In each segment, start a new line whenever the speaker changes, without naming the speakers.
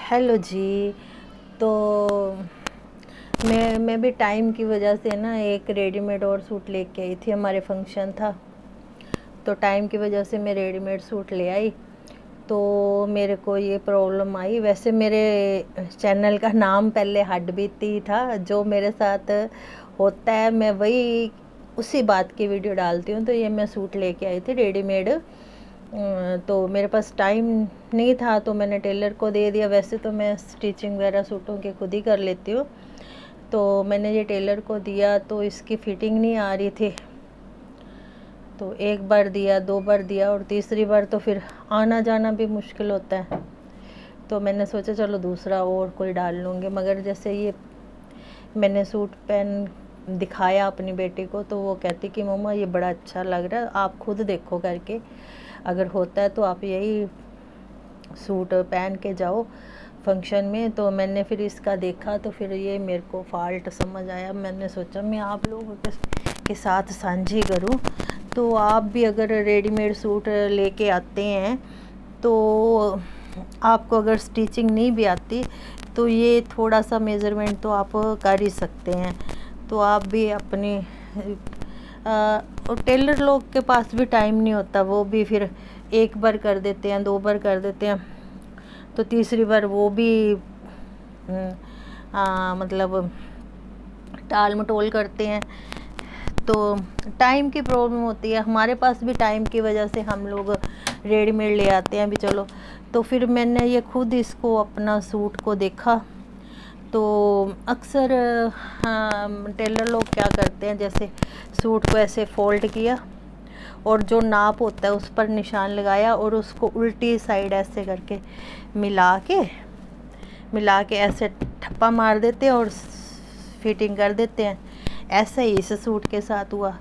Hello जी। तो मैं भी टाइम की वजह से ना एक रेडीमेड और सूट लेके आई थी, हमारे फंक्शन था तो टाइम की वजह से मैं रेडीमेड सूट ले आई। तो मेरे को ये प्रॉब्लम आई। वैसे मेरे चैनल का नाम पहले हडबीती ही था, जो मेरे साथ होता है मैं वही उसी बात की वीडियो डालती हूँ। तो ये मैं सूट लेके आई थी रेडीमेड। तो मेरे पास टाइम नहीं था तो मैंने टेलर को दे दिया। वैसे तो मैं स्टिचिंग वगैरह सूटों की खुद ही कर लेती हूँ। तो मैंने ये टेलर को दिया तो इसकी फ़िटिंग नहीं आ रही थी। तो एक बार दिया, दो बार दिया और तीसरी बार तो फिर आना जाना भी मुश्किल होता है। तो मैंने सोचा चलो दूसरा और कोई डाल लूँगी। मगर जैसे ये मैंने सूट पहन दिखाया अपनी बेटी को तो वो कहती कि मम्मा ये बड़ा अच्छा लग रहा है, आप खुद देखो करके, अगर होता है तो आप यही सूट पहन के जाओ फंक्शन में। तो मैंने फिर इसका देखा तो फिर ये मेरे को फ़ाल्ट समझ आया। मैंने सोचा मैं आप लोगों के साथ साझी करूं। तो आप भी अगर रेडीमेड सूट लेके आते हैं तो आपको अगर स्टिचिंग नहीं भी आती तो ये थोड़ा सा मेज़रमेंट तो आप कर ही सकते हैं। तो आप भी अपनी और टेलर लोग के पास भी टाइम नहीं होता, वो भी फिर एक बार कर देते हैं, दो बार कर देते हैं, तो तीसरी बार वो भी मतलब टाल मटोल करते हैं। तो टाइम की प्रॉब्लम होती है, हमारे पास भी टाइम की वजह से हम लोग रेडीमेड ले आते हैं भी चलो। तो फिर मैंने ये खुद इसको अपना सूट को देखा तो अक्सर टेलर लोग क्या करते हैं, जैसे सूट को ऐसे फोल्ड किया और जो नाप होता है उस पर निशान लगाया और उसको उल्टी साइड ऐसे करके मिला के ऐसे ठप्पा मार देते हैं और फिटिंग कर देते हैं। ऐसा ही इस सूट के साथ हुआ।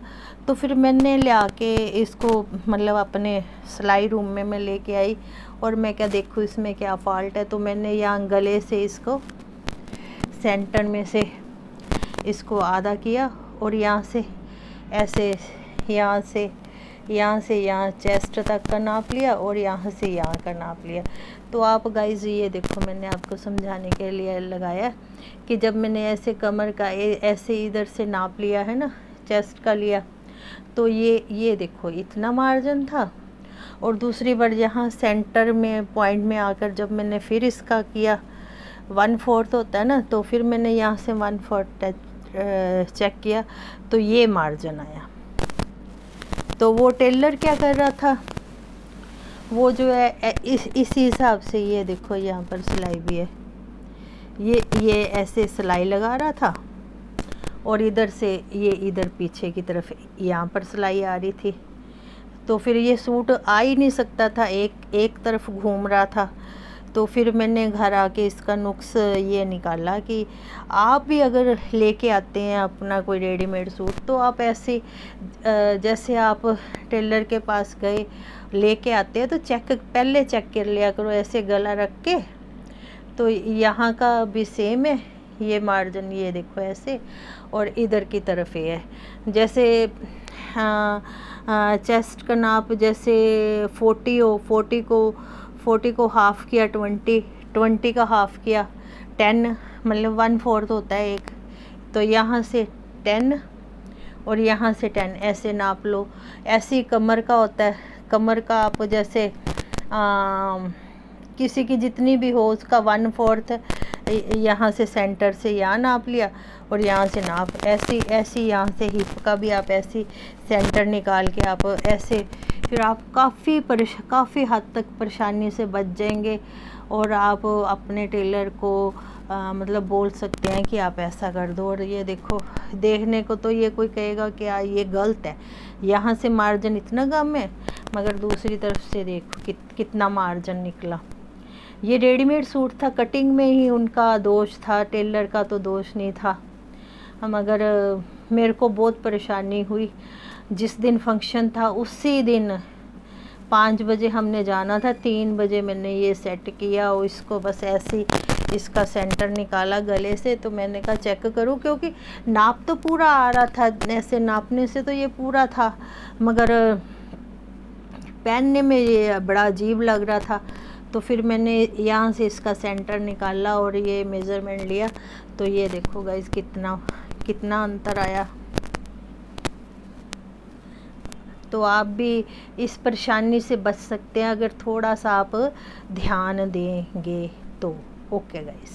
तो फिर मैंने ले आके इसको मतलब अपने सिलाई रूम में मैं लेके आई और मैं क्या देखूँ इसमें क्या फ़ॉल्ट है। तो मैंने यहाँ गले से इसको सेंटर में से इसको आधा किया और यहाँ से ऐसे यहाँ से यहाँ चेस्ट तक का नाप लिया और यहाँ से यहाँ का नाप लिया। तो आप गाइज ये देखो, मैंने आपको समझाने के लिए लगाया कि जब मैंने ऐसे कमर का ऐसे इधर से नाप लिया है ना, चेस्ट का लिया, तो ये देखो इतना मार्जिन था। और दूसरी बार यहाँ सेंटर में पॉइंट में आकर जब मैंने फिर इसका किया 1/4 होता है ना, तो फिर मैंने यहाँ से 1/4 चेक किया तो ये मार्जिन आया। तो वो टेलर क्या कर रहा था, वो जो है इसी हिसाब से ये देखो यहाँ पर सिलाई भी है, ये ऐसे सिलाई लगा रहा था और इधर से ये इधर पीछे की तरफ यहाँ पर सिलाई आ रही थी। तो फिर ये सूट आ ही नहीं सकता था, एक तरफ घूम रहा था। तो फिर मैंने घर आके इसका नुक्स ये निकाला कि आप भी अगर लेके आते हैं अपना कोई रेडीमेड सूट तो आप ऐसे जैसे आप टेलर के पास गए लेके आते हैं तो पहले चेक कर लिया करो, ऐसे गला रख के। तो यहाँ का भी सेम है, ये मार्जिन ये देखो ऐसे और इधर की तरफ ये है। जैसे चेस्ट का नाप जैसे 40 हो, 40 को हाफ़ किया 20 का हाफ़ किया 10, मतलब 1/4 होता है एक। तो यहाँ से 10 और यहाँ से 10 ऐसे नाप लो। ऐसी कमर का होता है, कमर का आप जैसे किसी की जितनी भी हो उसका 1/4 यहाँ से सेंटर से यहाँ नाप लिया और यहाँ से नाप ऐसी यहाँ से हिप का भी आप ऐसी सेंटर निकाल के आप ऐसे, फिर आप काफ़ी हद तक परेशानी से बच जाएंगे। और आप अपने टेलर को मतलब बोल सकते हैं कि आप ऐसा कर दो। और ये देखो, देखने को तो ये कोई कहेगा कि ये गलत है, यहाँ से मार्जिन इतना कम है, मगर दूसरी तरफ से देखो कितना मार्जिन निकला। ये रेडीमेड सूट था, कटिंग में ही उनका दोष था, टेलर का तो दोष नहीं था। मगर मेरे को बहुत परेशानी हुई। जिस दिन फंक्शन था उसी दिन 5 बजे हमने जाना था, 3 बजे मैंने ये सेट किया और इसको बस ऐसे इसका सेंटर निकाला गले से। तो मैंने कहा चेक करूं, क्योंकि नाप तो पूरा आ रहा था, ऐसे नापने से तो ये पूरा था, मगर पहनने में ये बड़ा अजीब लग रहा था। तो फिर मैंने यहाँ से इसका सेंटर निकाला और ये मेज़रमेंट लिया, तो ये देखो गाइस कितना कितना अंतर आया। तो आप भी इस परेशानी से बच सकते हैं अगर थोड़ा सा आप ध्यान देंगे तो। Okay guys.